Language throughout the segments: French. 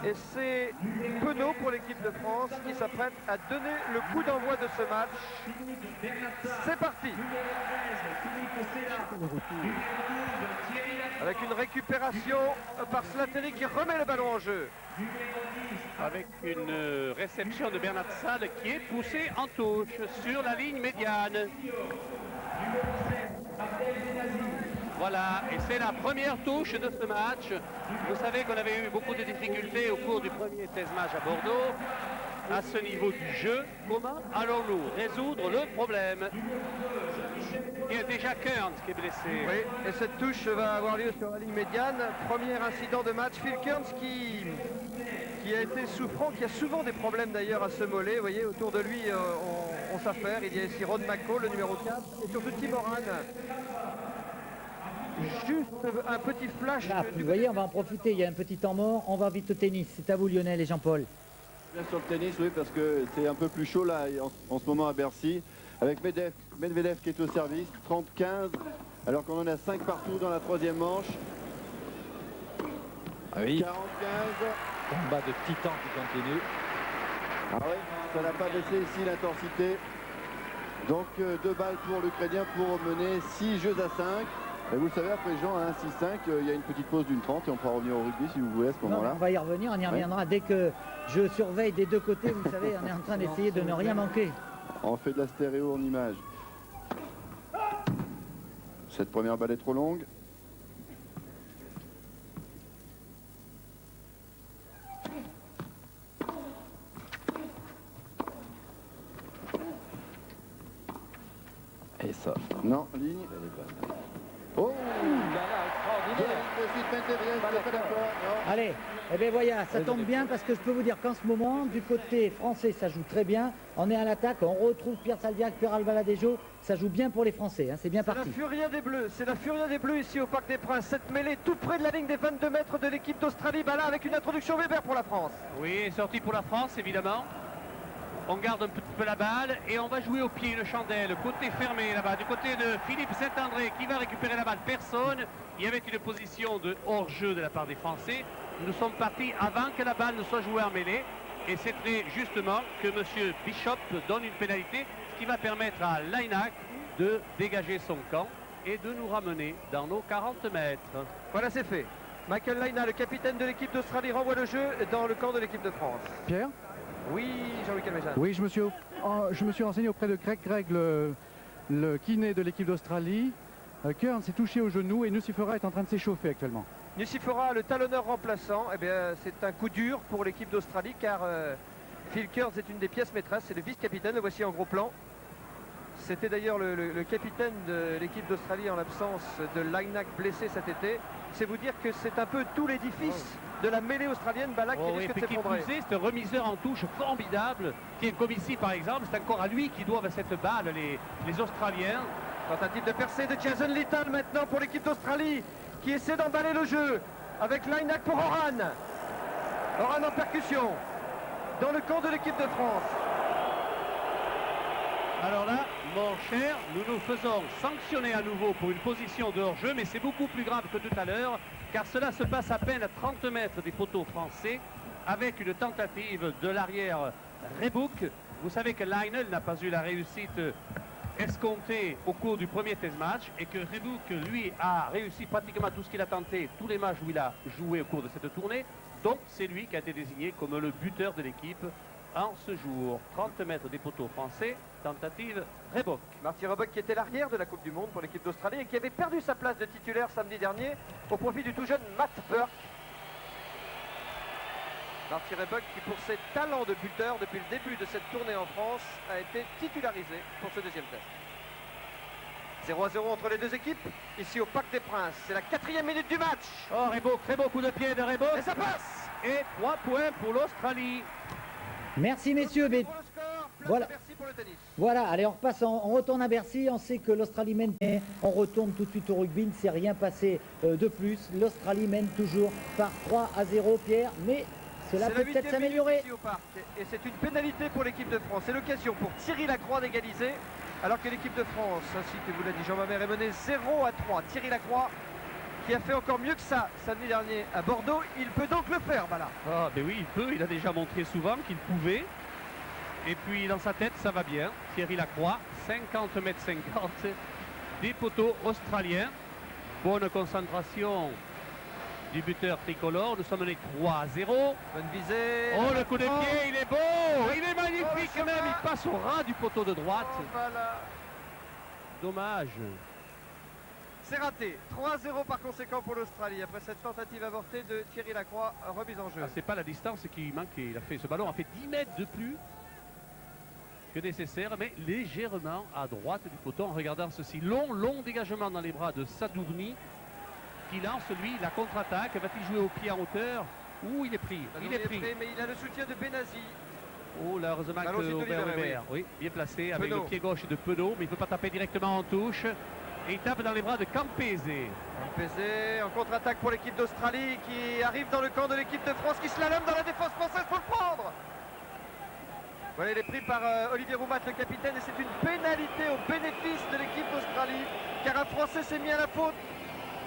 Et c'est Penaud pour l'équipe de France qui s'apprête à donner le coup d'envoi de ce match. C'est parti. Avec une récupération par Slattery qui remet le ballon en jeu. Avec une réception de Bernard Salle qui est poussée en touche sur la ligne médiane. Voilà, et c'est la première touche de ce match. Vous savez qu'on avait eu beaucoup de difficultés au cours du premier test match à Bordeaux. À ce niveau du jeu, comment allons-nous résoudre le problème? Il y a déjà Kearns qui est blessé. Oui, et cette touche va avoir lieu sur la ligne médiane. Premier incident de match, Phil Kearns qui a été souffrant, qui a souvent des problèmes d'ailleurs à se mollet. Vous voyez, autour de lui, on s'affaire. Il y a ici Ron McCall, le numéro 4, et surtout Tim Moran. Juste un petit flash. Là, vous voyez, on va en profiter. Il y a un petit temps mort. On va vite au tennis. C'est à vous, Lionel et Jean-Paul. Bien sur le tennis, oui, parce que c'est un peu plus chaud là en ce moment à Bercy. Avec Medvedev qui est au service, 30-15, alors qu'on en a 5 partout dans la troisième manche. Ah oui. 40-15. Combat de titan qui continue. Ah oui, ça n'a pas baissé ici l'intensité. Donc 2 balles pour l'Ukrainien pour mener 6 jeux à 5. Et vous le savez, après Jean, à 1-6-5, il y a une petite pause d'une 30 et on pourra revenir au rugby si vous voulez à ce moment-là. On va y revenir, on y reviendra. Dès que je surveille des deux côtés, vous savez, on est en train d'essayer de ne rien manquer. On fait de la stéréo en image. Cette première balle est trop longue. Et ça. Non, ligne. Oh, Allez, eh bien voilà, ça tombe bien parce que je peux vous dire qu'en ce moment, du côté français, ça joue très bien. On est à l'attaque, on retrouve Pierre Salviac, Pierre Albaladejo. Ça joue bien pour les Français, hein, c'est bien parti. C'est la Furia des Bleus, c'est la Furia des Bleus ici au Parc des Princes. Cette mêlée tout près de la ligne des 22 mètres de l'équipe d'Australie. Bah là, avec une introduction Weber pour la France. Oui, sortie pour la France, évidemment. On garde un petit peu la balle et on va jouer au pied, le chandelle, côté fermé là-bas, du côté de Philippe Saint-André qui va récupérer la balle. Personne. Il y avait une position de hors-jeu de la part des Français. Nous sommes partis avant que la balle ne soit jouée en mêlée. Et c'est très justement que M. Bishop donne une pénalité, ce qui va permettre à Lainac de dégager son camp et de nous ramener dans nos 40 mètres. Voilà, c'est fait. Michael Laina, le capitaine de l'équipe d'Australie, renvoie le jeu dans le camp de l'équipe de France. Pierre? Oui, Jean-Luc Almézan. Oui, je me suis renseigné auprès de Greg Gregg, le kiné de l'équipe d'Australie. Kearns s'est touché au genou et Nucifera est en train de s'échauffer actuellement. Nucifera, le talonneur remplaçant, eh bien, c'est un coup dur pour l'équipe d'Australie car Phil Kearns est une des pièces maîtresses, c'est le vice-capitaine, le voici en gros plan. C'était d'ailleurs le capitaine de l'équipe d'Australie en l'absence de Lainac blessé cet été. C'est vous dire que c'est un peu tout l'édifice de la mêlée australienne Ballack qui risque de s'effondrer. C'est un remiseur en touche formidable, qui est comme ici par exemple, c'est encore à lui qui doivent cette balle, les Australiens. Tentative de percée de Jason Little maintenant pour l'équipe d'Australie qui essaie d'emballer le jeu avec Lainac pour Oran. Oran en percussion dans le camp de l'équipe de France. Alors là, mon cher, nous nous faisons sanctionner à nouveau pour une position de hors-jeu, mais c'est beaucoup plus grave que tout à l'heure, car cela se passe à peine à 30 mètres des poteaux français, avec une tentative de l'arrière Rebouk. Vous savez que Lionel n'a pas eu la réussite escomptée au cours du premier test match, et que Rebouk, lui, a réussi pratiquement tout ce qu'il a tenté, tous les matchs où il a joué au cours de cette tournée. Donc c'est lui qui a été désigné comme le buteur de l'équipe en ce jour. 30 mètres des poteaux français, tentative Rebouk. Marty Rebouk qui était l'arrière de la Coupe du Monde pour l'équipe d'Australie et qui avait perdu sa place de titulaire samedi dernier au profit du tout jeune Matt Burke. Marty Rebouk qui pour ses talents de buteur depuis le début de cette tournée en France a été titularisé pour ce deuxième test. 0-0 entre les deux équipes, ici au Parc des Princes. C'est la 4e minute du match. Oh, Rebouk, très beau coup de pied de Rebouk. Et ça passe. Et 3 points pour l'Australie. Merci messieurs. Mais... Pour le score, Voilà. Bercy pour le tennis. Voilà, allez, on repasse, on retourne à Bercy. On sait que l'Australie mène, on retourne tout de suite au rugby. Il ne s'est rien passé de plus. L'Australie mène toujours par 3-0, Pierre, mais cela peut peut-être s'améliorer. Et c'est une pénalité pour l'équipe de France. C'est l'occasion pour Thierry Lacroix d'égaliser, alors que l'équipe de France, ainsi que vous l'a dit Jean Mamère, est menée 0-3. Thierry Lacroix qui a fait encore mieux que ça samedi dernier à Bordeaux. Il peut donc le faire, Bala. Ah, ben oui, il peut. Il a déjà montré souvent qu'il pouvait. Et puis dans sa tête, ça va bien. Thierry Lacroix, 50 mètres 50 des poteaux australiens. Bonne concentration du buteur tricolore. Nous sommes menés 3-0. Bonne visée. Oh, le coup de pied, il est beau. Il est magnifique le même. chemin. Il passe au ras du poteau de droite. Oh, Bala. Dommage. C'est raté. 3-0 par conséquent pour l'Australie après cette tentative avortée de Thierry Lacroix, remise en jeu. Ah, c'est pas la distance qui manquait. Ce ballon a fait 10 mètres de plus que nécessaire, mais légèrement à droite du poteau en regardant ceci. Long dégagement dans les bras de Sadourny qui lance lui la contre-attaque. Va-t-il jouer au pied en hauteur? Ouh, il est pris. Il est pris. Mais il a le soutien de Benazi. Oh, là, heureusement Ballon que d'Oliver, Aubert, oui, bien placé avec Penaud. le pied gauche de Penaud, mais il ne peut pas taper directement en touche. Et il tape dans les bras de Campese. Campese en contre-attaque pour l'équipe d'Australie qui arrive dans le camp de l'équipe de France, qui slalome dans la défense française pour le prendre. Voilà, il est pris par Olivier Roumat, le capitaine, et c'est une pénalité au bénéfice de l'équipe d'Australie, car un Français s'est mis à la faute.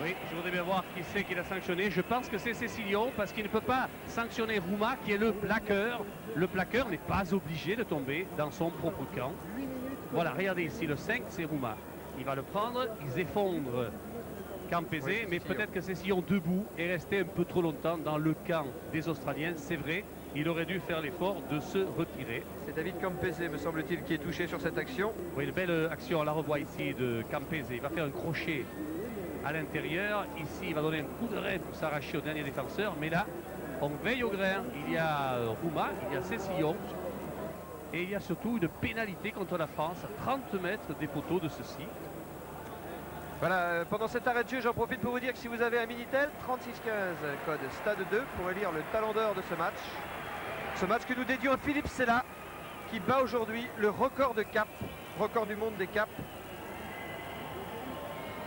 Oui, je voudrais bien voir qui c'est qui l'a sanctionné. Je pense que c'est Cécilion, parce qu'il ne peut pas sanctionner Roumat, qui est le plaqueur. Le plaqueur n'est pas obligé de tomber dans son propre camp. Voilà, regardez ici, le 5, c'est Roumat. Il va le prendre, ils effondrent Campese, Oui, mais peut-être que Cécilion debout est resté un peu trop longtemps dans le camp des Australiens. C'est vrai, il aurait dû faire l'effort de se retirer. C'est David Campese, me semble-t-il, qui est touché sur cette action. Oui, une belle action, on la revoit ici de Campese. Il va faire un crochet à l'intérieur. Ici, il va donner un coup de rein pour s'arracher au dernier défenseur. Mais là, on veille au grain. Il y a Roumat, il y a Cécilion. Et il y a surtout une pénalité contre la France à 30 mètres des poteaux de ceux-ci. Voilà, pendant cet arrêt de jeu, j'en profite pour vous dire que si vous avez un Minitel, 3615 code Stade 2 pour élire le talon d'or de ce match. Ce match que nous dédions à Philippe Sella, qui bat aujourd'hui le record de cap, record du monde des caps.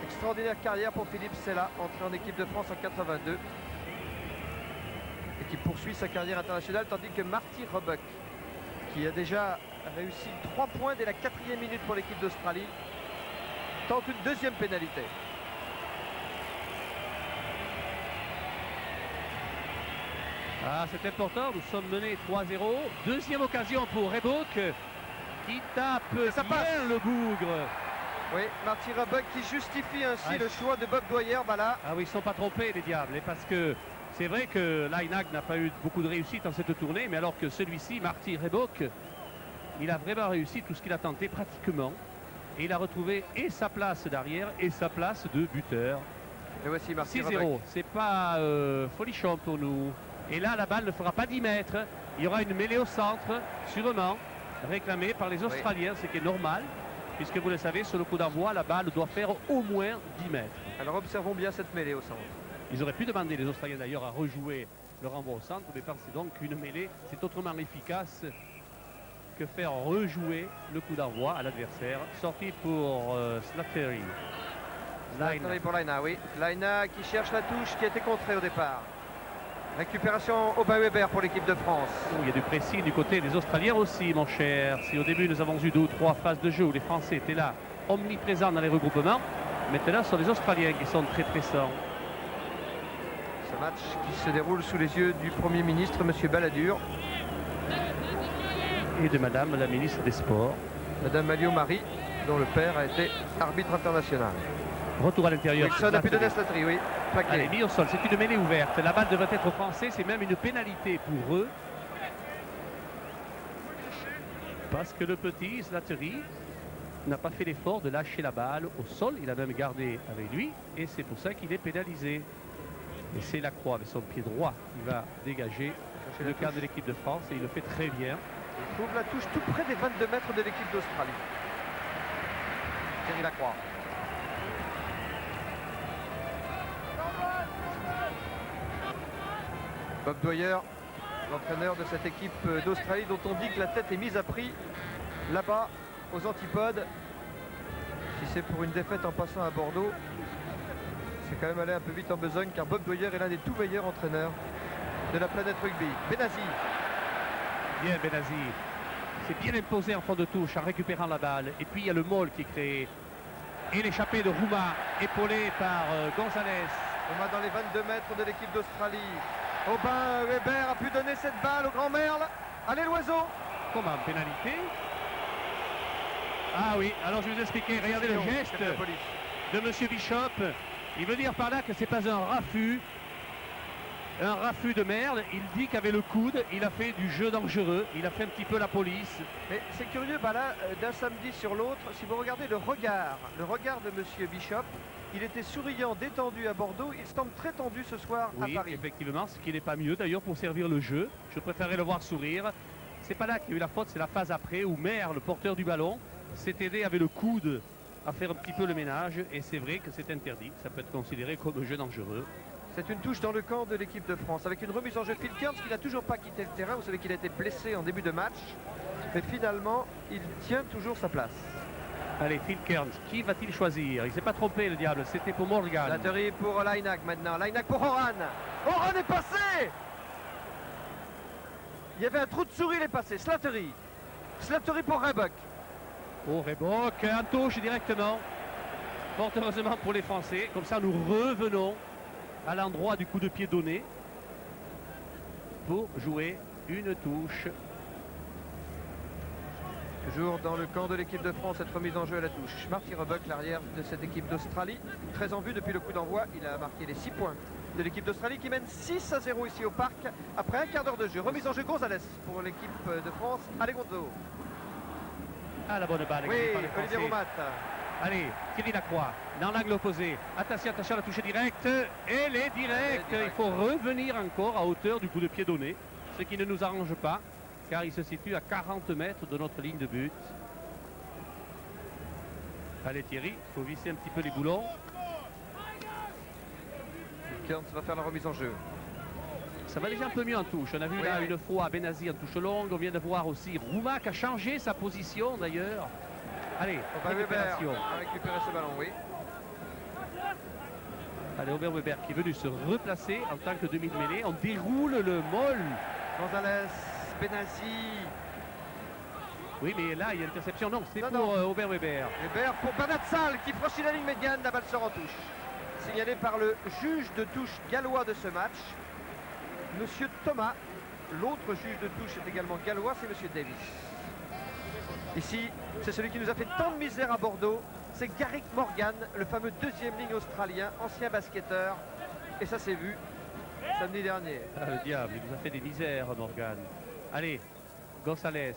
Extraordinaire carrière pour Philippe Sella, entré en équipe de France en 82. Et qui poursuit sa carrière internationale, tandis que Marty Roebuck, qui a déjà réussi 3 points dès la 4e minute pour l'équipe d'Australie, tente une deuxième pénalité. Ah, c'est important, nous sommes menés 3-0. Deuxième occasion pour Rebouk qui tape Ça bien passe. le bougre. Oui, Marty Roebuck qui justifie ainsi Ouais. le choix de Bob Dwyer. Voilà. Ah oui, ils ne sont pas trompés les diables, parce que c'est vrai que Lainac n'a pas eu beaucoup de réussite dans cette tournée, mais alors que celui-ci, Marty Rebouk, il a vraiment réussi tout ce qu'il a tenté pratiquement. Et il a retrouvé et sa place d'arrière et sa place de buteur. Et voici Marty 6-0, Roebuck. c'est pas folichon pour nous. Et là, la balle ne fera pas 10 mètres. Il y aura une mêlée au centre, sûrement, réclamée par les Australiens, ce qui est normal, puisque vous le savez, sur le coup d'envoi, la balle doit faire au moins 10 mètres. Alors observons bien cette mêlée au centre. Ils auraient pu demander, les Australiens d'ailleurs, à rejouer le renvoi au centre, mais pensez donc qu'une mêlée, c'est autrement efficace que faire rejouer le coup d'envoi à l'adversaire. Sortie pour Slattery. Attendez pour Laina, oui. Laina qui cherche la touche, qui a été contrée au départ. Récupération au Weber pour l'équipe de France. Il y a du pressing du côté des Australiens aussi, mon cher. Si au début nous avons eu 2 ou 3 phases de jeu où les Français étaient là, omniprésents dans les regroupements, maintenant ce sont les Australiens qui sont très pressants. Ce match qui se déroule sous les yeux du Premier ministre, M. Balladur. Et de Madame la ministre des Sports. Madame Malio-Marie, dont le père a été arbitre international. Retour à l'intérieur. Wilson a pu donner Slattery, oui. Allez, Plaqué. mis au sol, c'est une mêlée ouverte. La balle devrait être français, c'est même une pénalité pour eux. Parce que le petit Slattery n'a pas fait l'effort de lâcher la balle au sol. Il a même gardé avec lui et c'est pour ça qu'il est pénalisé. Et c'est Lacroix avec son pied droit qui va dégager Chercher le la quart touche. de l'équipe de France et il le fait très bien. Il trouve la touche tout près des 22 mètres de l'équipe d'Australie. Thierry Lacroix. Bob Dwyer, l'entraîneur de cette équipe d'Australie dont on dit que la tête est mise à prix là-bas aux antipodes. Si c'est pour une défaite en passant à Bordeaux, c'est quand même allé un peu vite en besogne car Bob Dwyer est l'un des tout meilleurs entraîneurs de la planète rugby. Benazi. Bien Benazi. C'est bien imposé en fond de touche en récupérant la balle. Et puis il y a le maul qui est créé. Et l'échappée de Roumat, épaulé par Gonzalez, On va dans les 22 mètres de l'équipe d'Australie. Aubin Weber a pu donner cette balle au grand Merle. Allez l'oiseau. Comment, pénalité? Ah oui, alors je vais vous expliquer. Regardez le geste de Monsieur Bishop. Il veut dire par là que c'est pas un raffut de Merle. Il dit qu'avec le coude, il a fait du jeu dangereux. Il a fait un petit peu la police. Mais c'est curieux, bah là, d'un samedi sur l'autre, si vous regardez le regard de Monsieur Bishop, il était souriant, détendu à Bordeaux. Il semble très tendu ce soir à Oui, Paris. effectivement, ce qui n'est pas mieux d'ailleurs pour servir le jeu. Je préférais le voir sourire. C'est pas là qu'il y a eu la faute, c'est la phase après où Merle, le porteur du ballon, s'est aidé avec le coude à faire un petit peu le ménage. Et c'est vrai que c'est interdit. Ça peut être considéré comme un jeu dangereux. C'est une touche dans le camp de l'équipe de France avec une remise en jeu de Phil Kearns qui n'a toujours pas quitté le terrain. Vous savez qu'il a été blessé en début de match. Mais finalement, il tient toujours sa place. Allez, Phil Kearns, qui va-t-il choisir? Il ne s'est pas trompé, le diable. C'était pour Morgan. Slattery pour Lainac maintenant. Lainac pour Oran. Oran est passé. Il y avait un trou de souris, il est passé. Slattery. Slattery pour Rebuck. Oh, Reebok, en touche directement. Fort heureusement pour les Français. Comme ça, nous revenons à l'endroit du coup de pied donné pour jouer une touche. Toujours dans le camp de l'équipe de France, cette remise en jeu à la touche. Marty Rebuck, l'arrière de cette équipe d'Australie. Très en vue depuis le coup d'envoi. Il a marqué les 6 points de l'équipe d'Australie qui mène 6-0 ici au parc après un quart d'heure de jeu. Remise en jeu Gonzalez pour l'équipe de France. Allez Gonzo. Ah, la bonne balle. Oui, par les Olivier Français. Roumat. Allez, Thierry Lacroix, dans l'angle opposé. Attention, attention à la touche directe. Elle est directe. Il faut revenir encore à hauteur du coup de pied donné. Ce qui ne nous arrange pas, car il se situe à 40 mètres de notre ligne de but. Allez Thierry, il faut visser un petit peu les boulons. Kearns va faire la remise en jeu. Ça va déjà un peu mieux en touche. On a vu là une fois Benazi en touche longue. On vient de voir aussi Roumac a changé sa position d'ailleurs. Allez, récupération. Weber a récupéré ce ballon, oui. Allez, Aubin Weber qui est venu se replacer en tant que demi de mêlée. On déroule le molle. Gonzalez, Benazi. Oui, mais là, il y a interception. Non, c'est Non, pour non. Aubin Weber. Weber pour Bernard Salle qui franchit la ligne médiane. La balle sort en touche. Signalé par le juge de touche gallois de ce match, Monsieur Thomas. L'autre juge de touche est également gallois, c'est Monsieur Davis. Ici, c'est celui qui nous a fait tant de misère à Bordeaux. C'est Garrick Morgan, le fameux deuxième ligne australien, ancien basketteur. Et ça s'est vu samedi dernier. Ah, le diable, il nous a fait des misères, Morgan. Allez, Gonzalez.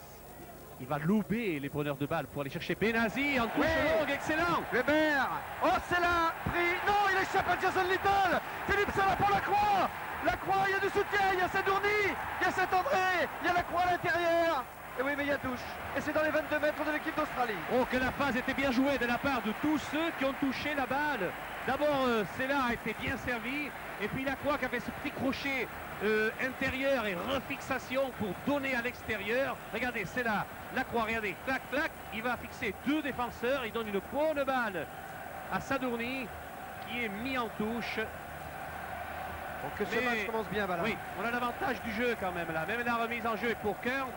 Il va louper les preneurs de balles pour aller chercher Benazi en touche longue, excellent. Weber, oh c'est là, pris, non il échappe à Jason Little. Philippe Salah pour Lacroix. Lacroix, il y a du soutien, il y a Sadourny, il y a Saint-André, il y a Lacroix à l'intérieur. Et oui mais il y a touche. Et c'est dans les 22 mètres de l'équipe d'Australie. Oh, que la phase était bien jouée de la part de tous ceux qui ont touché la balle. D'abord, Sella a été bien servi. Et puis Lacroix qui avait ce petit crochet intérieur et refixation pour donner à l'extérieur. Regardez, Sella, Lacroix, regardez, clac, clac. Il va fixer deux défenseurs. Il donne une bonne balle à Sadourny qui est mis en touche. Donc que ce match commence bien, voilà. Oui, on a l'avantage du jeu quand même là. Même la remise en jeu est pour Kearns.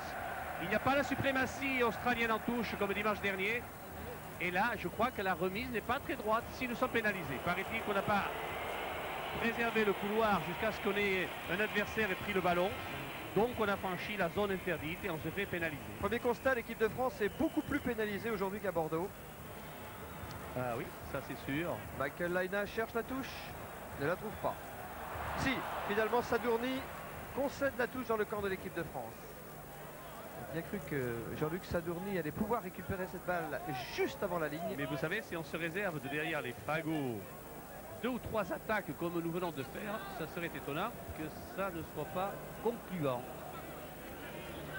Il n'y a pas la suprématie australienne en touche comme dimanche dernier. Et là, je crois que la remise n'est pas très droite si nous sommes pénalisés. Paraît-il qu'on n'a pas préservé le couloir jusqu'à ce qu'on ait un adversaire ait pris le ballon. Donc on a franchi la zone interdite et on se fait pénaliser. Premier constat, l'équipe de France est beaucoup plus pénalisée aujourd'hui qu'à Bordeaux. Ah oui, ça c'est sûr. Michael Laina cherche la touche, ne la trouve pas. Si, finalement Sadourny concède la touche dans le camp de l'équipe de France. J'ai bien cru que Jean-Luc Sadourny allait pouvoir récupérer cette balle juste avant la ligne. Mais vous savez, si on se réserve de derrière les fagots 2 ou 3 attaques comme nous venons de faire, ça serait étonnant que ça ne soit pas concluant.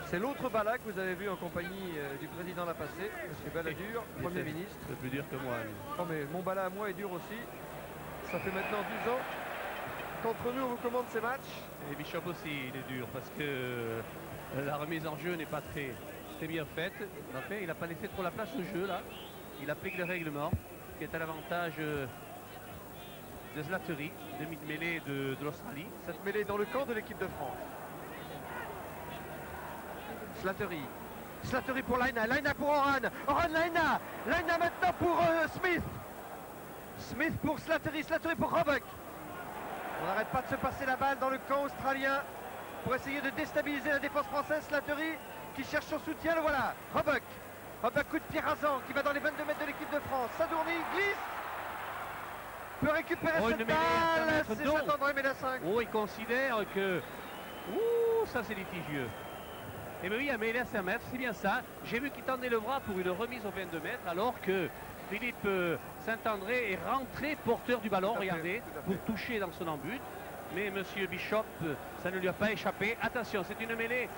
C'est l'autre Bala que vous avez vu en compagnie du président la passée, M. Balladur, Premier ministre. C'est plus dur que moi. Lui. Oh mais mon Bala à moi est dur aussi. Ça fait maintenant 10 ans qu'entre nous on vous commande ces matchs. Et Bishop aussi, il est dur parce que la remise en jeu n'est pas très bien faite. En fait, il n'a pas laissé trop la place au jeu là. Il applique le règlement qui est à l'avantage de Slattery, demi-mêlée de l'Australie. Cette mêlée dans le camp de l'équipe de France. Slattery. Slattery pour Laina. Laina pour Oran. Oran Laina. Laina maintenant pour Smith. Smith pour Slattery. Slattery pour Robuck. On n'arrête pas de se passer la balle dans le camp australien pour essayer de déstabiliser la défense française. Slattery qui cherche son soutien, le voilà. Roebuck. Roebuck, coup de pied rasant qui va dans les 22 mètres de l'équipe de France. Sadourny glisse. Peut récupérer cette balle. C'est Saint-André Mélessin. Oh, il considère que... Ouh, ça c'est litigieux. Et bien oui, un mêlée à 5 mètres, c'est bien ça. J'ai vu qu'il tendait le bras pour une remise aux 22 mètres, alors que Philippe Saint-André est rentré porteur du ballon, regardez, pour toucher dans son embut. Mais Monsieur Bishop, ça ne lui a pas échappé. Attention, c'est une mêlée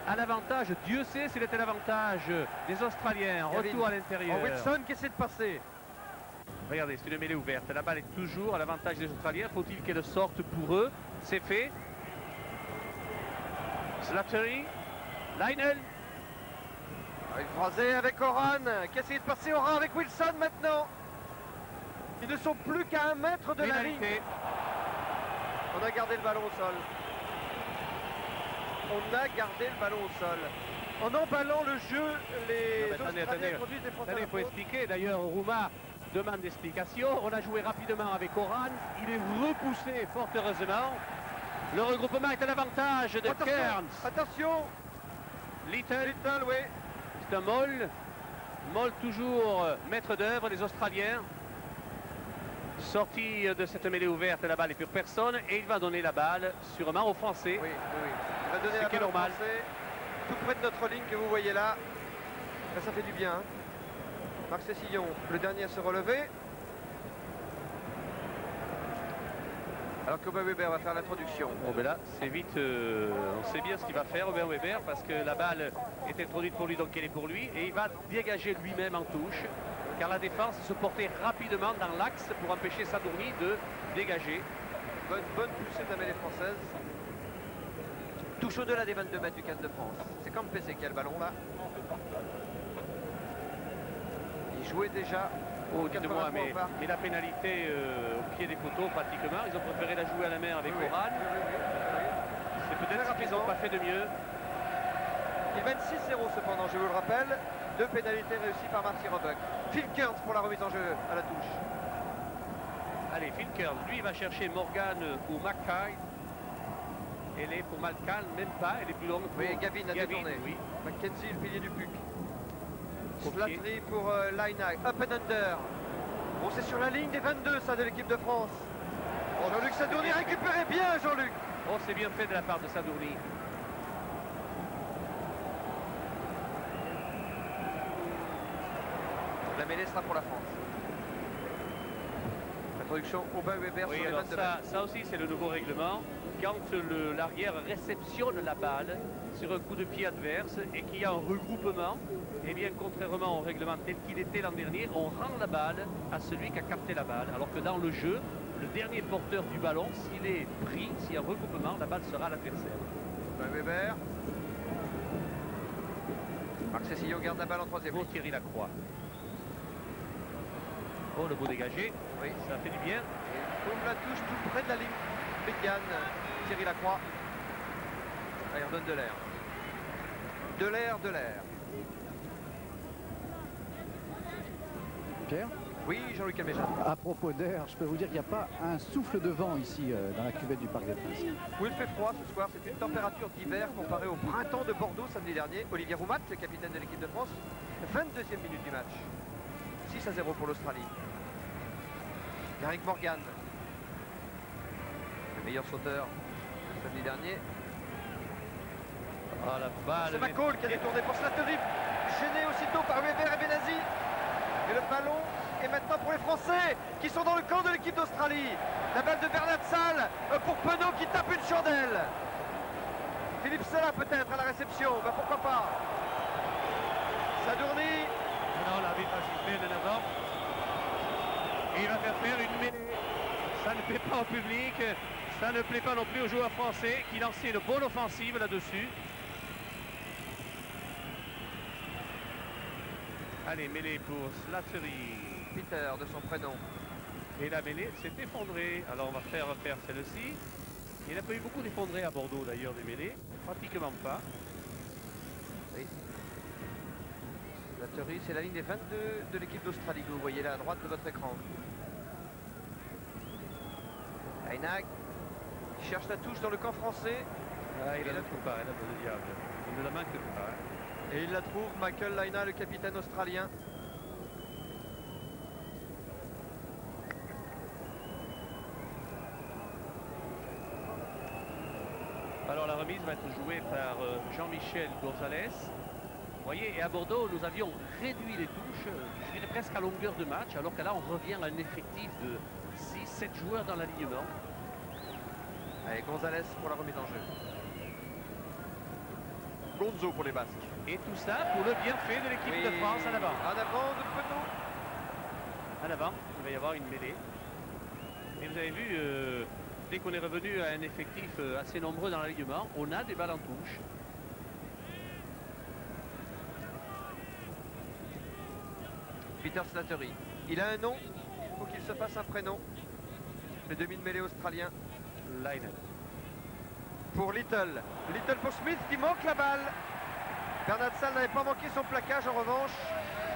à l'avantage. Dieu sait s'il était l'avantage des Australiens. Retour à l'intérieur. Wilson qui essaie de passer. Regardez, c'est une mêlée ouverte. La balle est toujours à l'avantage des Australiens. Faut-il qu'elle sorte pour eux? C'est fait. Slattery. Lionel. Une croisée avec Oran qui essaie de passer. Oran avec Wilson maintenant. Ils ne sont plus qu'à 1 mètre de la ligne. On a gardé le ballon au sol. On a gardé le ballon au sol. En emballant le jeu, les Australiens produisent des Français. Il faut expliquer. D'ailleurs, Rouma demande d'explication. On a joué rapidement avec Oran. Il est repoussé fort heureusement. Le regroupement est à l'avantage de Kearns. Attention. Little, oui. C'est un Moll. Moll toujours maître d'œuvre des Australiens. Sorti de cette mêlée ouverte, la balle n'est pour personne. Et il va donner la balle sûrement aux Français. Oui. Il va donner la balle aux Français. Tout près de notre ligne que vous voyez là. Ça fait du bien. Hein. Marc Cessillon, le dernier à se relever. Alors que Robin Weber va faire l'introduction. Bon ben là, c'est vite, on sait bien ce qu'il va faire Robin Weber parce que la balle est introduite pour lui, donc elle est pour lui. Et il va dégager lui-même en touche, car la défense se portait rapidement dans l'axe pour empêcher Sadourny de dégager. Bonne poussée de la mêlée française. Touche au-delà des 22 mètres du 15 de France. C'est comme PC qui a le ballon là. Il jouait déjà au 83 mais la pénalité au pied des poteaux pratiquement. Ils ont préféré la jouer à la main avec Oran. C'est peut-être ce qu'ils n'ont pas fait de mieux. Il mène 6-0 cependant, je vous le rappelle. 2 pénalités réussies par Marty Roebuck. Phil Kearns pour la remise en jeu à la touche. Allez, Phil Kearns, lui il va chercher Morgan ou Mackay. Elle est pour Malcal, même pas, elle est plus longue. Oui, Gavin a détourné. Oui. Mackenzie, le pilier du puc. Slattery pour Lainag. Up and under. Bon, c'est sur la ligne des 22, ça, de l'équipe de France. Jean-Luc Sadourny récupérez bien, Jean-Luc. Oh, c'est bien fait de la part de Sadourny. La mêlée sera pour la France. Introduction Aubin Weber oui, sur les 22 mètres. Ça aussi, c'est le nouveau règlement. Quand l'arrière réceptionne la balle sur un coup de pied adverse et qu'il y a un regroupement, eh bien, contrairement au règlement tel qu'il était l'an dernier, on rend la balle à celui qui a capté la balle. Alors que dans le jeu, le dernier porteur du ballon, s'il est pris, s'il y a un regroupement, la balle sera à l'adversaire. Weber. Marc Cessillon garde la balle en troisième. Beau Thierry Lacroix. Oh, le beau dégagé. Oui, ça fait du bien. Et ouvre la touche tout près de la ligne. Bécane, Thierry Lacroix. Il redonne de l'air. De l'air, de l'air. Pierre ? Oui, Jean-Luc Améjad. À propos d'air, je peux vous dire qu'il n'y a pas un souffle de vent ici dans la cuvette du Parc des Princes. Oui, il fait froid ce soir. C'est une température d'hiver comparée au printemps de Bordeaux samedi dernier. Olivier Roumat, le capitaine de l'équipe de France. 22e minute du match. 6-0 pour l'Australie. Eric Morgan. Le meilleur sauteur samedi dernier. Ah, la balle. C'est McCall qui a détourné pour Slattery. Gêné aussitôt par Weber et Benazi. Et le ballon est maintenant pour les Français qui sont dans le camp de l'équipe d'Australie. La balle de Bernard Salle pour Penaud qui tape une chandelle. Philippe Sella peut-être à la réception. Ben pourquoi pas. Sadourny. Non, l'arbitre a sifflé de avant. Et il va faire une mêlée. Ça ne plaît pas au public. Ça ne plaît pas non plus aux joueurs français qui lançaient une bonne offensive là-dessus. Allez, mêlée pour Slattery. Peter de son prénom. Et la mêlée s'est effondrée. Alors on va faire celle-ci. Il n'y a pas eu beaucoup d'effondrés à Bordeaux d'ailleurs des mêlées. Pratiquement pas. Oui. Slattery, c'est la ligne des 22 de l'équipe d'Australie que vous voyez là à droite de votre écran. Lainag. Il cherche la touche dans le camp français. Ah, il ne la trouve pas, la bonne diable. Il ne la manque pas. Et il la trouve, Michael Laina, le capitaine australien. Alors la remise va être jouée par Jean-Michel Gonzalez. Vous voyez, et à Bordeaux, nous avions réduit les touches, je dirais presque à longueur de match, alors que là, on revient à un effectif de 6-7 joueurs dans l'alignement. Allez, Gonzalez pour la remise en jeu. Gonzo pour les Basques. Et tout ça pour le bienfait de l'équipe de France en avant. En avant de Penaud. En avant, il va y avoir une mêlée. Et vous avez vu, dès qu'on est revenu à un effectif assez nombreux dans l'alignement, on a des balles en touche. Peter Slattery. Il a un nom, il faut qu'il se fasse un prénom. Le demi-mêlée australien. Lionel. Pour Little. Little pour Smith qui manque la balle. Bernard Salle n'avait pas manqué son plaquage en revanche.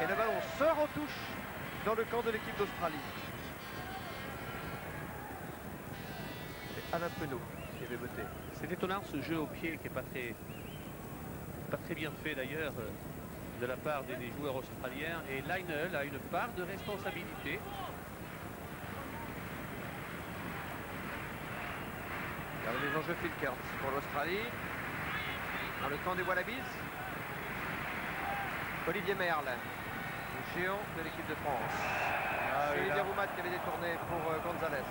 Et le ballon sort en touche dans le camp de l'équipe d'Australie. C'est Alain Penaud qui avait voté. C'est étonnant ce jeu au pied qui n'est pas très bien fait d'ailleurs de la part des joueurs australiens. Et Lionel a une part de responsabilité. Regardez les enjeux Phil Kearns pour l'Australie. Dans le camp des Wallabies. Olivier Merle, le géant de l'équipe de France. C'est Olivier Roumat qui avait détourné pour Gonzalez.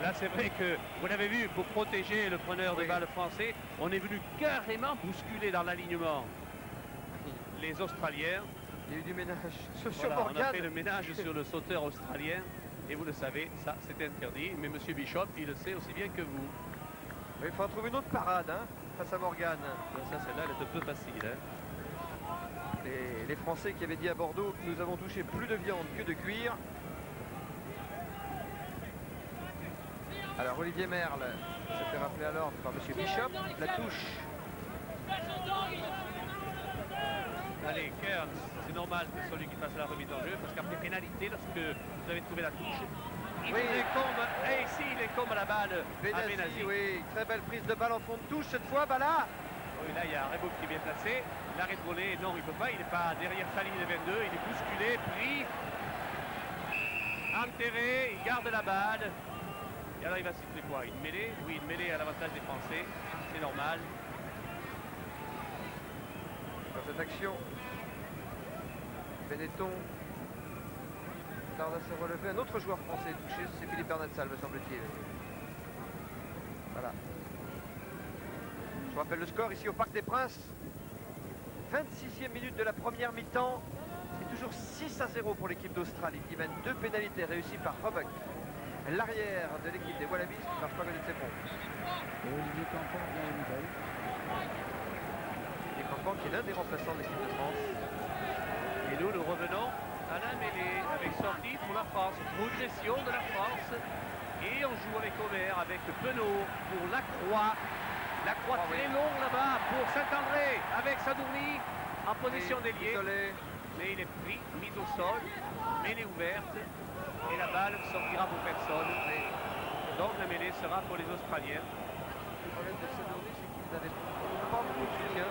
Là, c'est vrai que, vous l'avez vu, pour protéger le preneur de balle français, on est venu carrément bousculer dans l'alignement les Australiens. Il y a eu du ménage sur Voilà, on a Morgan. fait le ménage sur le sauteur australien. Et vous le savez, ça, c'est interdit. Mais M. Bishop, il le sait aussi bien que vous. Oui, il faut en trouver une autre parade hein, face à Morgan. Ça, celle-là, elle est un peu facile. Hein. Les Français qui avaient dit à Bordeaux que nous avons touché plus de viande que de cuir. Alors Olivier Merle se fait rappeler à l'ordre par M. Bishop. La touche. Allez, Kearns, c'est normal que ce soit lui qui fasse la remise en jeu, parce qu'après pénalité, lorsque vous avez trouvé la touche, il Oui. incombe, et ici il incombe à la balle à Benazzi, Benazzi. oui, très belle prise de balle en fond de touche cette fois. Bah là, Oui, là, il y a Rebouk qui est bien placé. L'arrêt de volée, non, il ne peut pas. Il n'est pas derrière sa ligne de 22. Il est bousculé, pris, enterré. Il garde la balle. Et alors, il va siffler quoi? Une mêlée? Oui, une mêlée à l'avantage des Français. C'est normal. dans cette action, Benetton tarde à se relever. Un autre joueur français touché, c'est Philippe Bernat-Salle, me semble-t-il. Voilà. Je vous rappelle le score ici au Parc des Princes. 26e minute de la première mi-temps. C'est toujours 6-0 pour l'équipe d'Australie qui mène 2 pénalités réussies par Roebuck. L'arrière de l'équipe des Wallabies ne marche pas côté de ses pompes. Et Olivier Campon vient les nouvelles. Olivier Campon qui est l'un des remplaçants de l'équipe de France. Et nous, nous revenons à la mêlée avec sortie pour la France. Progression de la France. Et on joue avec Omer, avec Penaud pour la croix. La croix très longue là-bas pour Saint-André avec Sadourny en position d'ailier. Mais il est pris, mis au sol, mêlée ouverte. Et la balle sortira pour personne. Donc la mêlée sera pour les Australiens. Le problème de Sadourny, c'est qu'il n'avait pas beaucoup de soutien.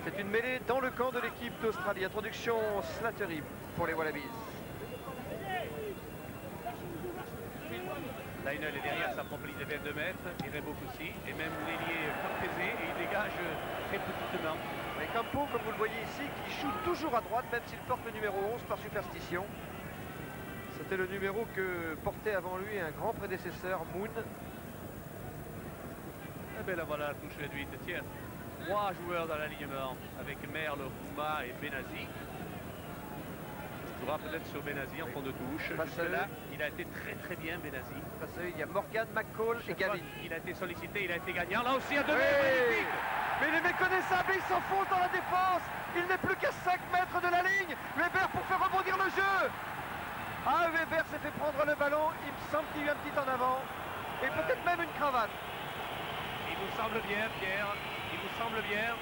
C'est une mêlée dans le camp de l'équipe d'Australie. Introduction Slattery pour les Wallabies. Lionel est derrière sa propre ligne de 22 mètres, et Rebouk aussi, et même l'ailier Cortésé, et il dégage très petitement. Mais Campo, comme vous le voyez ici, qui shoot toujours à droite, même s'il porte le numéro 11 par superstition. C'était le numéro que portait avant lui un grand prédécesseur, Moon. Eh bien là voilà la touche réduite, tiens. 3 joueurs dans l'alignement, avec Merle, Rouma et Benazzi. On jouera peut-être sur Benazzi en fond de touche. Jusque-là, il a été très bien Benazzi. Face à eux, il y a Morgan, McCall et Gavin. Il a été sollicité, il a été gagnant. Là aussi à 2 Oui. mètres, magnifique. Mais il est méconnaissable, il s'enfonce dans la défense. Il n'est plus qu'à 5 mètres de la ligne. Weber pour faire rebondir le jeu. Ah, Weber s'est fait prendre le ballon. Il me semble qu'il y a eu un petit en avant. Et peut-être même une cravate. Il vous semble bien, Pierre. Il vous semble bien.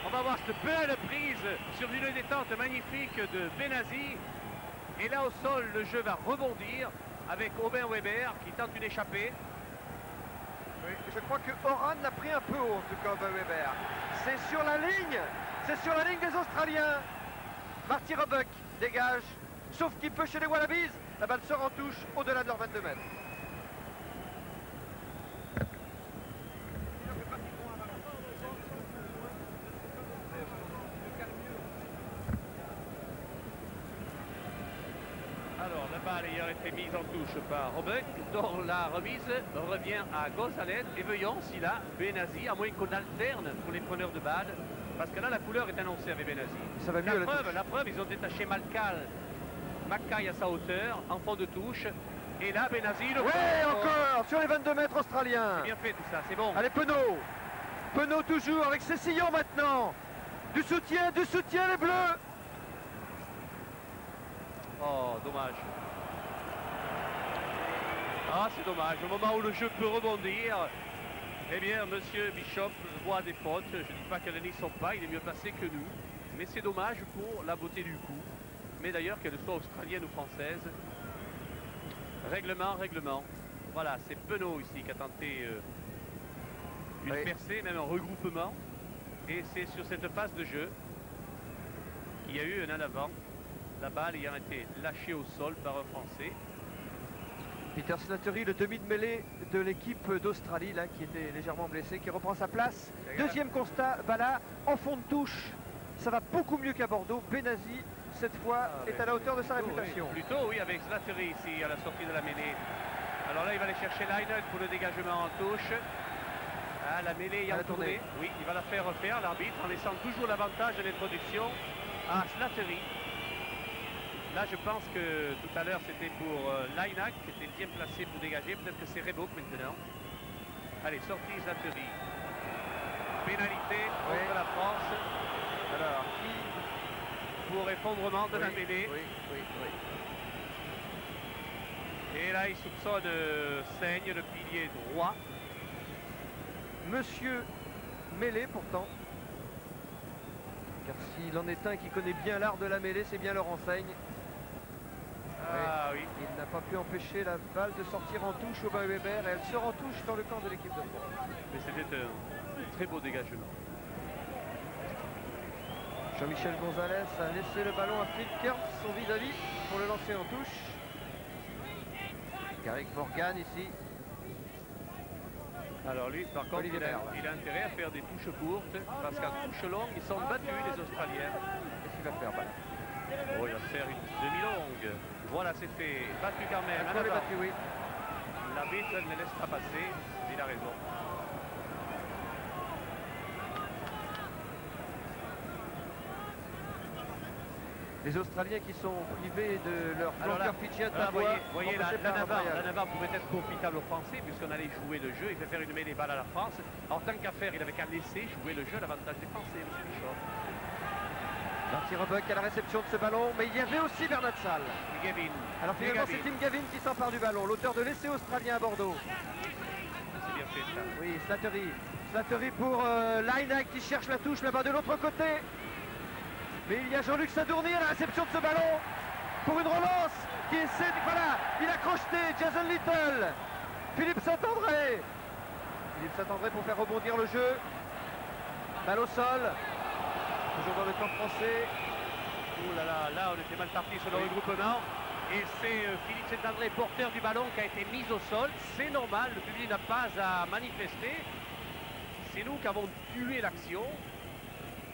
On va voir cette belle prise sur une détente magnifique de Benazzi. Et là au sol, le jeu va rebondir avec Aubin Weber qui tente une échappée. Oui, je crois que Oran l'a pris un peu haut, en tout cas, Aubin Weber. C'est sur la ligne des Australiens. Marty Roebuck dégage, sauf qu'il peut chez les Wallabies. La balle sort en touche au-delà de leurs 22 mètres. Alors la balle ayant été mise en touche par Roebuck, dont la remise revient à Gonzalez. Et voyons si là, Benazi, à moins qu'on alterne pour les preneurs de balles, parce que là la couleur est annoncée avec Benazi. Ça va mieux à la touche. La preuve, ils ont détaché Mackay à sa hauteur, en fond de touche. Et là, Benazi, le Ouais, encore sur les 22 mètres australiens. C'est bien fait tout ça, c'est bon. Allez, Penaud. Penaud toujours avec ses sillons maintenant. Du soutien, les Bleus. Oh, dommage. Ah, c'est dommage. Au moment où le jeu peut rebondir, eh bien, monsieur Bishop voit des fautes. Je ne dis pas qu'elles n'y sont pas, il est mieux placé que nous. Mais c'est dommage pour la beauté du coup. Mais d'ailleurs, qu'elle soit australienne ou française. Règlement. Voilà, c'est Penaud ici qui a tenté une percée, même un regroupement. Et c'est sur cette phase de jeu qu'il y a eu un en avant. La balle ayant été lâchée au sol par un Français. Peter Slattery, le demi de mêlée de l'équipe d'Australie, là, qui était légèrement blessé, qui reprend sa place. Deuxième constat, Bala en fond de touche. Ça va beaucoup mieux qu'à Bordeaux. Benazi, cette fois, est à la hauteur de sa réputation. Plutôt, oui, avec Slattery ici à la sortie de la mêlée. Alors là, il va aller chercher Leinert pour le dégagement en touche. Ah, la mêlée ayant tourné. Oui, il va la faire refaire, l'arbitre, en laissant toujours l'avantage de l'introduction à Slattery. Là, je pense que tout à l'heure, c'était pour Lainac, qui était bien placé pour dégager. Peut-être que c'est Reebok maintenant. Allez, sortie Slattery. Pénalité contre la France. Alors, qui pour effondrement de la mêlée. Oui. Et là, il soupçonne Saigne, le pilier droit. Monsieur mêlée, pourtant. Car s'il en est un qui connaît bien l'art de la mêlée, c'est bien Laurent Saigne. Ah oui. Il n'a pas pu empêcher la balle de sortir en touche au Weber et elle sort en touche dans le camp de l'équipe de France. Mais c'était un très beau dégagement. Jean-Michel Gonzalez a laissé le ballon à Phil Kearns, son vis-à-vis, pour le lancer en touche. Garrick Morgan ici. Alors lui, par contre, il a intérêt à faire des touches courtes, parce qu'en touche longue, ils sont battus, les Australiens. Qu'est-ce qu'il va faire, Bala? Oh, il va faire une demi-longue. Voilà, c'est fait. Battu quand même. Encore les battus, oui. L'arbitre ne laisse pas passer. Il a raison. Les Australiens qui sont privés de leur flanqueur fidjien à Vous voyez la Navarre pouvait être profitable aux Français puisqu'on allait jouer le jeu. Il fait faire une mêlée balle à la France. En tant qu'à faire, il avait qu'à laisser jouer le jeu à l'avantage des Français, M. Bichot. Marty Roebuck à la réception de ce ballon, mais il y avait aussi Bernard Sall. Gavin. Alors finalement c'est Tim Gavin qui s'empare du ballon, l'auteur de l'essai australien à Bordeaux. C'est bien fait ça. Oui, Slattery pour Lainac qui cherche la touche là-bas de l'autre côté. Mais il y a Jean-Luc Sadourny à la réception de ce ballon pour une relance qui essaie, voilà, il a crocheté Jason Little. Philippe Saint-André pour faire rebondir le jeu. Balle au sol. Toujours dans le camp français. Ouh là là, là on était mal parti sur le regroupement. Et c'est Philippe Saint-André, porteur du ballon, qui a été mis au sol. C'est normal, le public n'a pas à manifester. C'est nous qui avons tué l'action,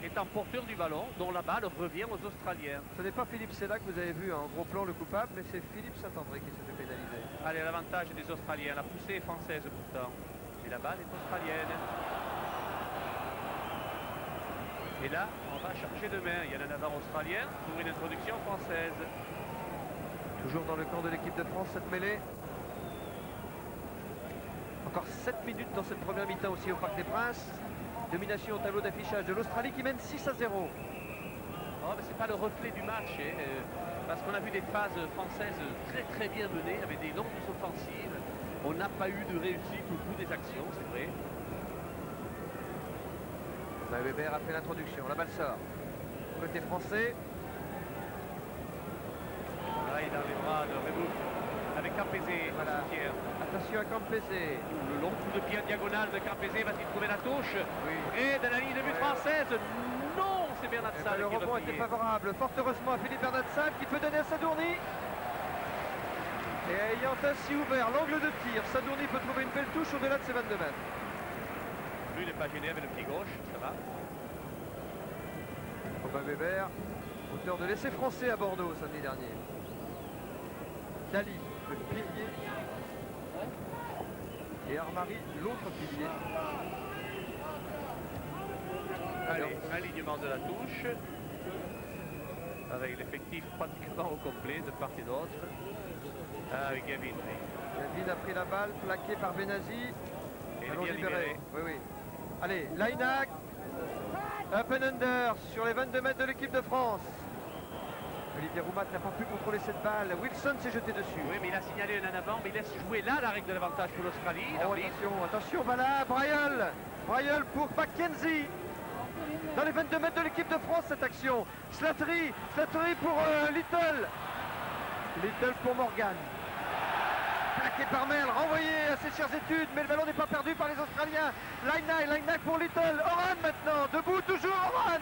étant porteur du ballon, dont la balle revient aux Australiens. Ce n'est pas Philippe Sella que vous avez vu en gros plan le coupable, mais c'est Philippe Saint-André qui s'est fait pénaliser. Allez, l'avantage des Australiens. La poussée est française pourtant. Et la balle est australienne. Et là, on va chercher de main. Il y a un Navarre australien pour une introduction française. Toujours dans le camp de l'équipe de France, cette mêlée. Encore 7 minutes dans cette première mi-temps aussi au Parc des Princes. Domination au tableau d'affichage de l'Australie qui mène 6-0. Oh, mais c'est pas le reflet du match, parce qu'on a vu des phases françaises très bien menées, avec des longues offensives. On n'a pas eu de réussite au bout des actions, c'est vrai. Weber a fait l'introduction, la balle sort. Côté français. Là, Là, il est dans les bras de Rebouk avec Campese à la soutière. Attention à Campese. Le long coup de pied en diagonale de Campese, va-t-il trouver la touche? Oui. Et de la ligne de but française, non, c'est Bernat Eh ben, Salle le qui rebond replié. était favorable. Fort heureusement à Philippe Bernat-Salle qui peut donner à Sadourny. Et ayant ainsi ouvert l'angle de tir, Sadourny peut trouver une belle touche au-delà de ses 22 mètres. Lui n'est pas gêné avec le pied gauche, ça va. Robin Weber, auteur de l'essai français à Bordeaux samedi dernier. Dali, le pilier. Et Armari, l'autre pilier. Allez, alignement de la touche. Avec l'effectif pratiquement au complet de part et d'autre. Avec Gavin. Gavin a pris la balle, plaqué par Benazi. Et Ballon bien libéré. Oui, oui. Allez, Lainac. Up and under sur les 22 mètres de l'équipe de France. Olivier Roumat n'a pas pu contrôler cette balle. Wilson s'est jeté dessus. Oui, mais il a signalé un en avant, mais il laisse jouer là la règle de l'avantage pour l'Australie. Oh, attention, voilà, Brayol pour Mackenzie. Dans les 22 mètres de l'équipe de France, cette action. Slattery pour Little. Little pour Morgan. Plaqué par Merle, renvoyé à ses chères études, mais le ballon n'est pas perdu par les Australiens. Line pour Little. Oran maintenant, debout toujours, Oran.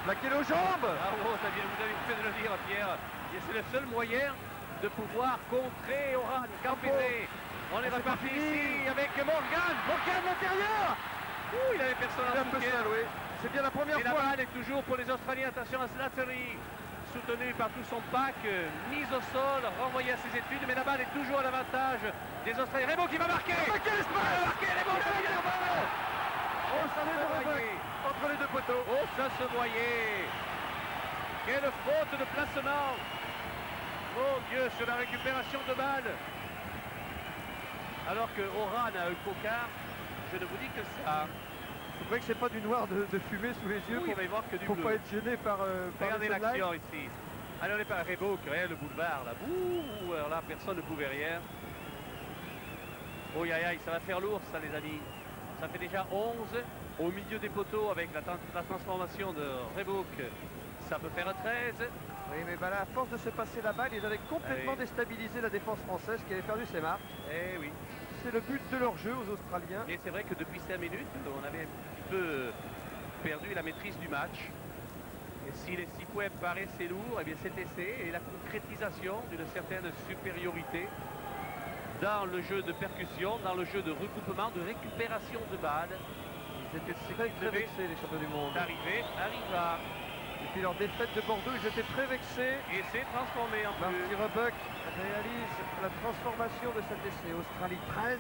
Plaqué aux jambes. Ah, oh, vous avez fait de le dire, Pierre. Et c'est le seul moyen de pouvoir contrer Oran. Campese. On est reparti ici avec Morgan. Morgan à l'intérieur. Il avait personne Il est en un peu soutien. seul, oui. C'est bien la première Et la fois. balle est toujours pour les Australiens. Attention à Slattery. Soutenu par tout son pack, mise au sol, renvoyé à ses études, mais la balle est toujours à l'avantage des Australiens. Rebo qui va marquer. Il va marquer Rebo. Oh, ça va voyait. entre les deux poteaux. Oh, ça se voyait. Quelle faute de placement. Mon Dieu, sur la récupération de balle. Alors que Oran a un cocard, je ne vous dis que ça. C'est vrai que c'est pas du noir de fumée sous les yeux Oui, il va y voir que du pour bleu. pas être gêné par Regardez les sunlights. l'action ici. Allez, on est par Rebo, rien, le boulevard là. Bouh, alors là, personne ne pouvait rien. Oh, aïe, aïe, ça va faire lourd, ça, les amis. Ça fait déjà 11 au milieu des poteaux avec la transformation de Rebouk. Ça peut faire 13. Oui, mais bah là, à force de se passer la balle, ils avaient complètement Allez. déstabilisé la défense française qui avait perdu ses marques. Eh oui. C'est le but de leur jeu aux Australiens. Et c'est vrai que depuis 5 minutes, on avait un petit peu perdu la maîtrise du match. Et si les 6 points paraissaient lourds, eh bien cet essai est la concrétisation d'une certaine supériorité dans le jeu de percussion, dans le jeu de recoupement, de récupération de balles. Ils étaient très vexés, les champions du monde. Arriva. Depuis leur défaite de Bordeaux, ils étaient très vexés. Et c'est transformé en Marty plus. Rebuck réalise la transformation de cet essai. Australie 13,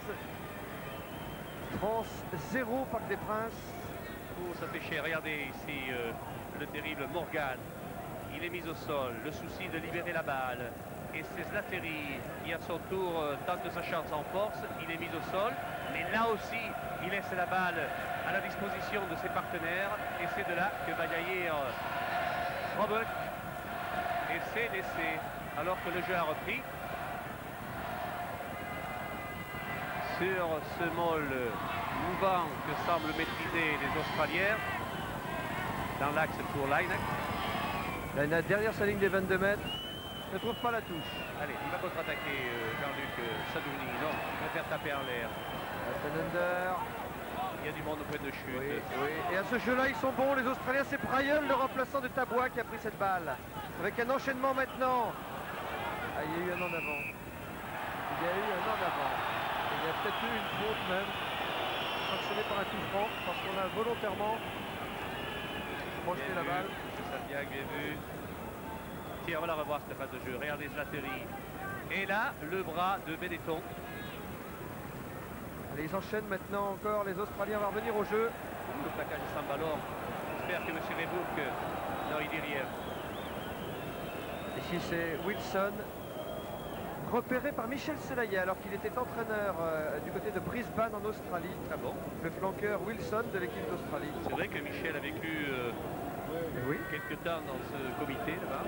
France 0, Parc des Princes. Oh, ça fait cher. Regardez ici le terrible Morgan. Il est mis au sol. Le souci de libérer la balle. Et c'est Slattery qui, à son tour, tente sa chance en force. Il est mis au sol. Mais là aussi, il laisse la balle à la disposition de ses partenaires. Et c'est de là que va jaillir Robuck. Et c'est l'essai. Alors que le jeu a repris. Sur ce môle mouvant que semblent maîtriser les Australiens. Dans l'axe pour Lainac. Lainac derrière sa ligne des 22 mètres. Ne trouve pas la touche. Allez, il va contre-attaquer Jean-Luc Sadourny. Non, il préfère taper en l'air. Under. Il y a du monde au point de chute. Oui, oui. Et à ce jeu-là, ils sont bons. Les Australiens, c'est Bryan, le remplaçant de Tabois, qui a pris cette balle. Avec un enchaînement maintenant. Ah, il y a eu un en avant. Il y a eu un en avant. Et il y a peut-être eu une faute même. Sanctionnée par un coup franc. Parce qu'on a volontairement projeté la balle. Ça bien vu. Tiens, on va la revoir cette phase de jeu. Regardez Slattery. Et là, le bras de Benetton. Allez, ils enchaînent maintenant encore. Les Australiens vont revenir au jeu. Le plaquage de Sambalor. J'espère que M. Rebouk, non, il dit rien. Ici, c'est Wilson. Repéré par Michel Selaillet alors qu'il était entraîneur du côté de Brisbane en Australie. Ah bon? Le flanqueur Wilson de l'équipe d'Australie. C'est vrai que Michel a vécu Oui. quelques temps dans ce comité là-bas.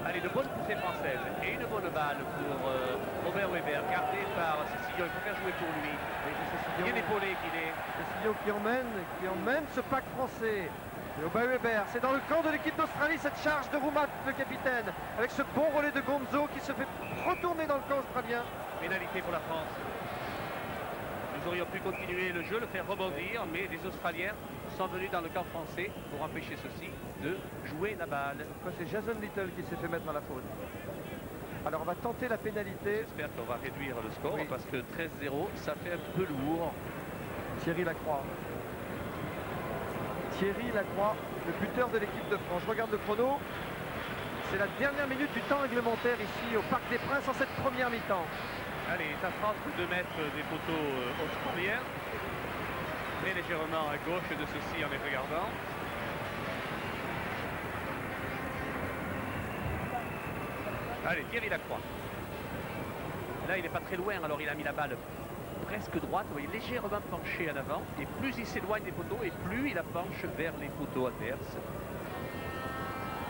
Allez, de bonnes poussées françaises et une bonne balle pour Robert Weber, gardé par Cecilio. Il faut faire jouer pour lui. Bien épaulé qu'il est. Cecilio qui emmène ce pack français. Et Aubin Hubert, c'est dans le camp de l'équipe d'Australie cette charge de Roumat, le capitaine, avec ce bon relais de Gonzo qui se fait retourner dans le camp australien. Pénalité pour la France. Nous aurions pu continuer le jeu, le faire rebondir, mais les Australiens sont venus dans le camp français pour empêcher ceux-ci de jouer la balle. C'est Jason Little qui s'est fait mettre à la faute. Alors on va tenter la pénalité. J'espère qu'on va réduire le score Oui. parce que 13-0, ça fait un peu lourd. Thierry Lacroix. Thierry Lacroix, le buteur de l'équipe de France. Je regarde le chrono. C'est la dernière minute du temps réglementaire ici au Parc des Princes en cette première mi-temps. Allez, à 32 mètres des poteaux australiens. Mais légèrement à gauche de ceux-ci en les regardant. Allez, Thierry Lacroix. Là, il n'est pas très loin, alors il a mis la balle presque droite. Vous voyez, légèrement penché en avant. Et plus il s'éloigne des poteaux, et plus il la penche vers les poteaux adverses.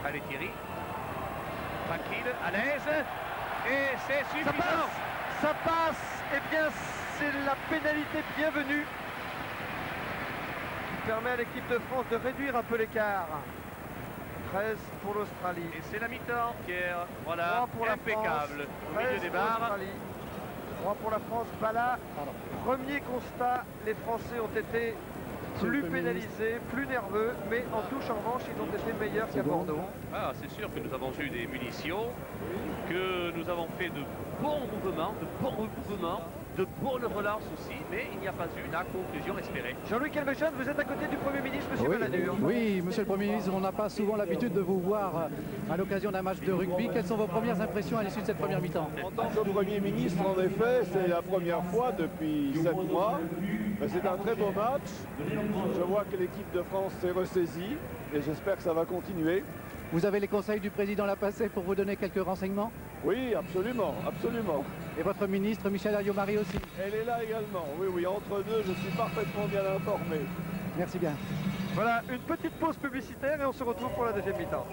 Allez, Thierry. Tranquille, à l'aise. Et c'est suffisant. Ça passe. Eh bien, c'est la pénalité bienvenue qui permet à l'équipe de France de réduire un peu l'écart. 13 pour l'Australie. Et c'est la mi-temps, Pierre. Voilà, 3 pour la impeccable. France, Au milieu 13 des pour barres. l'Australie. 3 pour la France. Bala. Premier constat, les Français ont été plus pénalisés, plus nerveux, mais en touche en revanche, ils ont été meilleurs qu'à Bordeaux. Ah, c'est sûr que nous avons eu des munitions, que nous avons fait de bons mouvements, de bons recouvrements, de bonnes relances aussi, mais il n'y a pas eu la conclusion espérée. Jean-Louis Calmejean, vous êtes à côté du Premier ministre, Monsieur Balladur. Oui, monsieur le Premier ministre, on n'a pas souvent l'habitude de vous voir à l'occasion d'un match de rugby. Quelles sont vos premières impressions à l'issue de cette première mi-temps? En tant que Premier ministre, en effet, c'est la première fois depuis 7 mois. C'est un très beau match. Je vois que l'équipe de France s'est ressaisie et j'espère que ça va continuer. Vous avez les conseils du président Lapassé pour vous donner quelques renseignements? Oui, absolument, absolument. Et votre ministre, Michel Alliot-Marie aussi? Elle est là également. Oui, oui, entre deux, je suis parfaitement bien informé. Merci bien. Voilà, une petite pause publicitaire et on se retrouve pour la deuxième mi-temps.